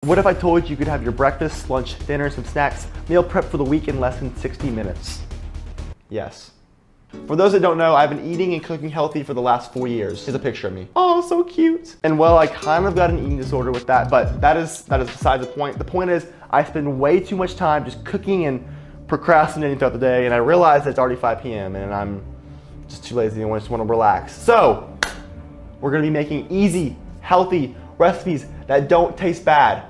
What if I told you you could have your breakfast, lunch, dinner, some snacks, meal prep for the week in less than 60 minutes? Yes. For those that don't know, I've been eating and cooking healthy for the last 4 years. Here's a picture of me. Oh, so cute. And well, I kind of got an eating disorder with that, but that is beside the point. The point is, I spend way too much time just cooking and procrastinating throughout the day, and I realize it's already 5 p.m. and I'm just too lazy and I just want to relax. So, we're gonna be making easy, healthy recipes that don't taste bad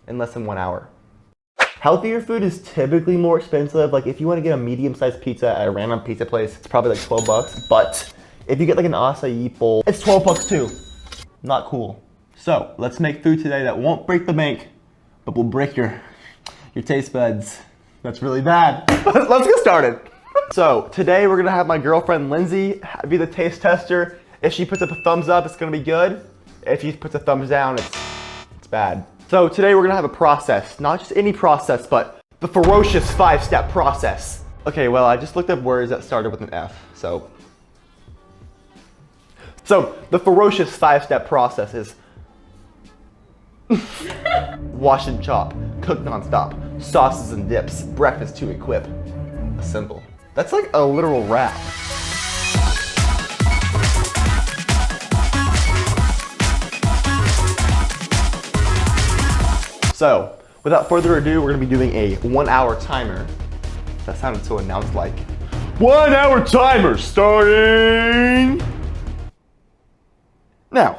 in less than 1 hour. Healthier food is typically more expensive. Like if you want to get a medium-sized pizza at a random pizza place, it's probably like 12 bucks. But if you get like an acai bowl, it's 12 bucks too. Not cool. So let's make food today that won't break the bank, but will break your taste buds. That's really bad. Let's get started. So today we're gonna have my girlfriend Lindsay be the taste tester. If she puts up a thumbs up, it's gonna be good. If she puts a thumbs down, it's bad. So today we're gonna have a process, not just any process, but the ferocious 5-step process. Okay, well, I just looked up words that started with an F, so the ferocious 5-step process is wash and chop, cook nonstop, sauces and dips, breakfast to equip, assemble. That's like a literal rap. So, without further ado, we're gonna be doing a 1 hour timer. That sounded so announced like. 1 hour timer starting now.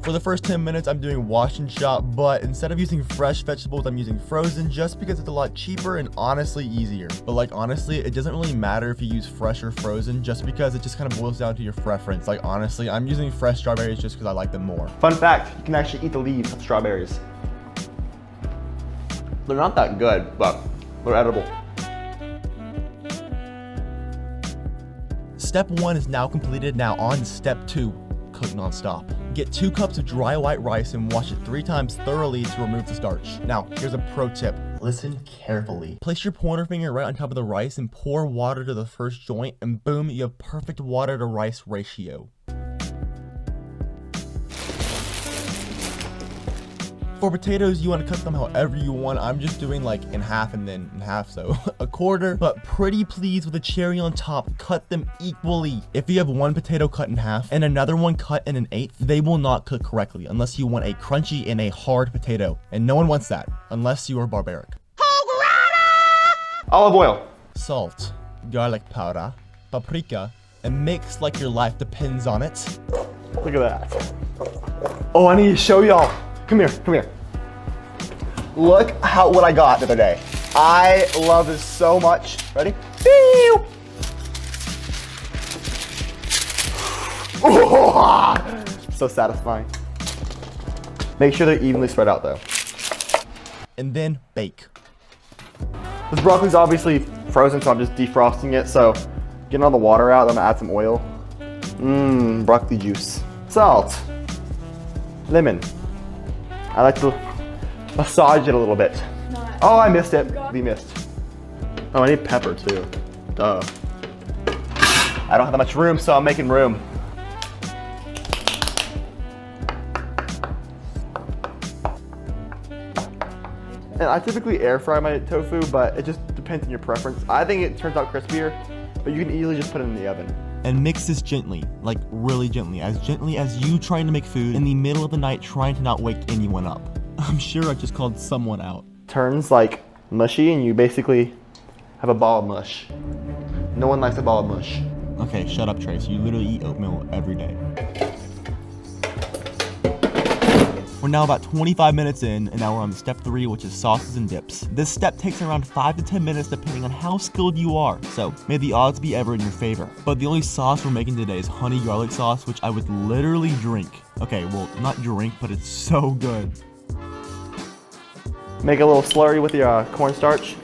For the first 10 minutes, I'm doing wash and chop, but instead of using fresh vegetables, I'm using frozen just because it's a lot cheaper and honestly easier. But like honestly, it doesn't really matter if you use fresh or frozen just because it just kind of boils down to your preference. Like honestly, I'm using fresh strawberries just because I like them more. Fun fact, you can actually eat the leaves of strawberries. They're not that good, but they're edible. Step 1 is now completed. Now on to step 2, cook nonstop. Get 2 cups of dry white rice and wash it 3 times thoroughly to remove the starch. Now, here's a pro tip. Listen carefully. Place your pointer finger right on top of the rice and pour water to the first joint, and boom, you have perfect water to rice ratio. For potatoes, you want to cut them however you want. I'm just doing like in half and then in half, so a quarter. But pretty please, with a cherry on top, cut them equally. If you have one potato cut in half and another one cut in an eighth, they will not cook correctly unless you want a crunchy and a hard potato. And no one wants that, unless you are barbaric. Olive oil. Salt, garlic powder, paprika, and mix like your life depends on it. Look at that. Oh, I need to show y'all. Come here, come here. Look what I got the other day. I love this so much. Ready? So satisfying. Make sure they're evenly spread out though. And then bake. This broccoli's obviously frozen, so I'm just defrosting it. So getting all the water out, I'm gonna add some oil. Broccoli juice. Salt. Lemon. I like to massage it a little bit. Oh, I missed it. We missed. Oh, I need pepper too. Duh. I don't have that much room, so I'm making room. And I typically air fry my tofu, but it just depends on your preference. I think it turns out crispier, but you can easily just put it in the oven. And mix this gently, like really gently as you trying to make food in the middle of the night trying to not wake anyone up. I'm sure I just called someone out. Turns like mushy and you basically have a ball of mush. No one likes a ball of mush. Okay, shut up, Trace. You literally eat oatmeal every day. We're now about 25 minutes in, and now we're on step 3, which is sauces and dips. This step takes around 5 to 10 minutes depending on how skilled you are, so may the odds be ever in your favor. But the only sauce we're making today is honey garlic sauce, which I would literally drink. Okay, well, not drink, but it's so good. Make a little slurry with your cornstarch.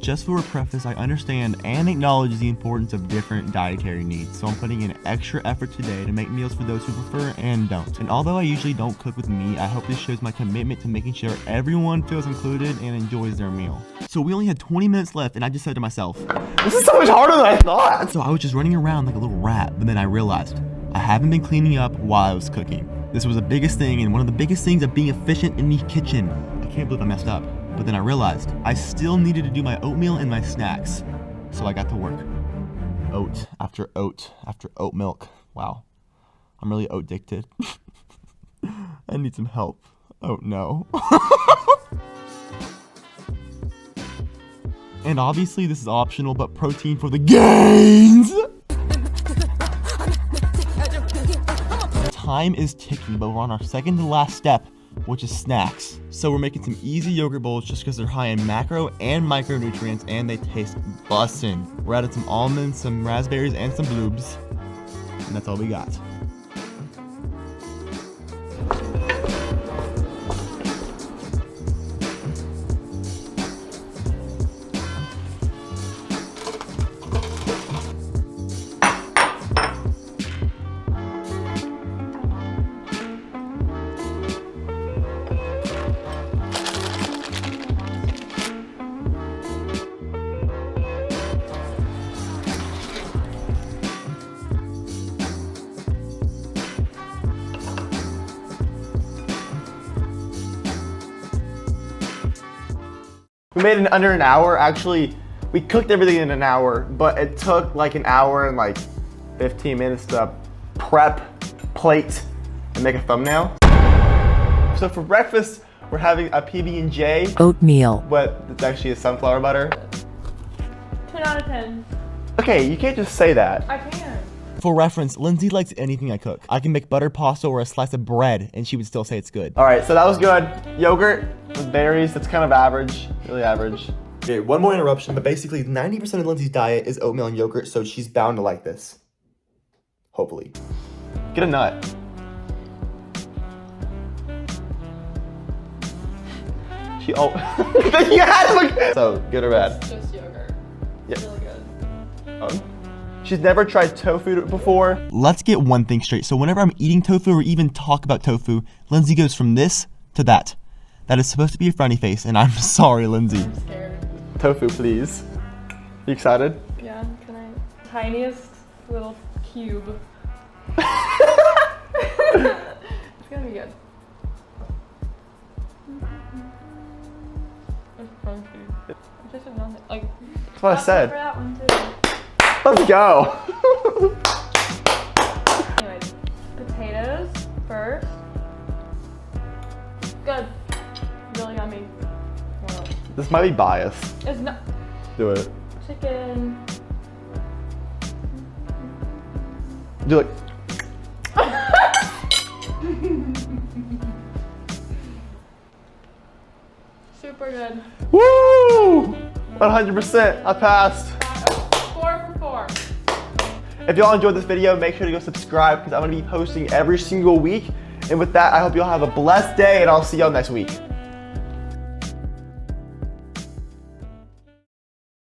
just for a preface, I understand and acknowledge the importance of different dietary needs, so I'm putting in extra effort today to make meals for those who prefer and don't. And although I usually don't cook with me, I hope this shows my commitment to making sure everyone feels included and enjoys their meal. So we only had 20 minutes left, and I just said to myself, this is so much harder than I thought! So I was just running around like a little rat, but then I realized I haven't been cleaning up while I was cooking. This was the biggest thing, and one of the biggest things of being efficient in the kitchen. I can't believe I messed up. But then I realized I still needed to do my oatmeal and my snacks. So I got to work. Oat after oat after oat milk. Wow. I'm really oat addicted. I need some help. Oh no. And obviously this is optional, but protein for the gains! Time is ticking, but we're on our second to last step, which is snacks. So we're making some easy yogurt bowls just because they're high in macro and micronutrients and they taste bussin'. We're adding some almonds, some raspberries, and some bloobs. And that's all we got. We made it in under an hour. Actually, we cooked everything in an hour, but it took like an hour and like 15 minutes to prep, plate, and make a thumbnail. So for breakfast, we're having a PB&J. Oatmeal. But it's actually a sunflower butter. 10 out of 10. Okay, you can't just say that. I can. For reference, Lindsay likes anything I cook. I can make butter pasta or a slice of bread, and she would still say it's good. All right, so that was good. Yogurt with berries, that's kind of average, really average. Okay, one more interruption, but basically 90% of Lindsay's diet is oatmeal and yogurt, so she's bound to like this. Hopefully. Get a nut. She, oh, you had to look. So, good or bad? Just yogurt. Yeah. Really good. She's never tried tofu before. Let's get one thing straight. So whenever I'm eating tofu or even talk about tofu, Lindsay goes from this to that. That is supposed to be a frowny face, and I'm sorry, Lindsay. I'm scared. Tofu, please. You excited? Yeah, can I? Tiniest little cube. It's gonna be good. It's crunchy. It's just nothing. Like, That's what I said. For that one too. Let's go. Anyways, potatoes first. Good. Really yummy. Wow. This might be biased. It's not. Do it. Chicken. Do it. Super good. Woo! 100%. I passed. 4 for 4. If y'all enjoyed this video, make sure to go subscribe because I'm going to be posting every single week. And with that, I hope y'all have a blessed day and I'll see y'all next week.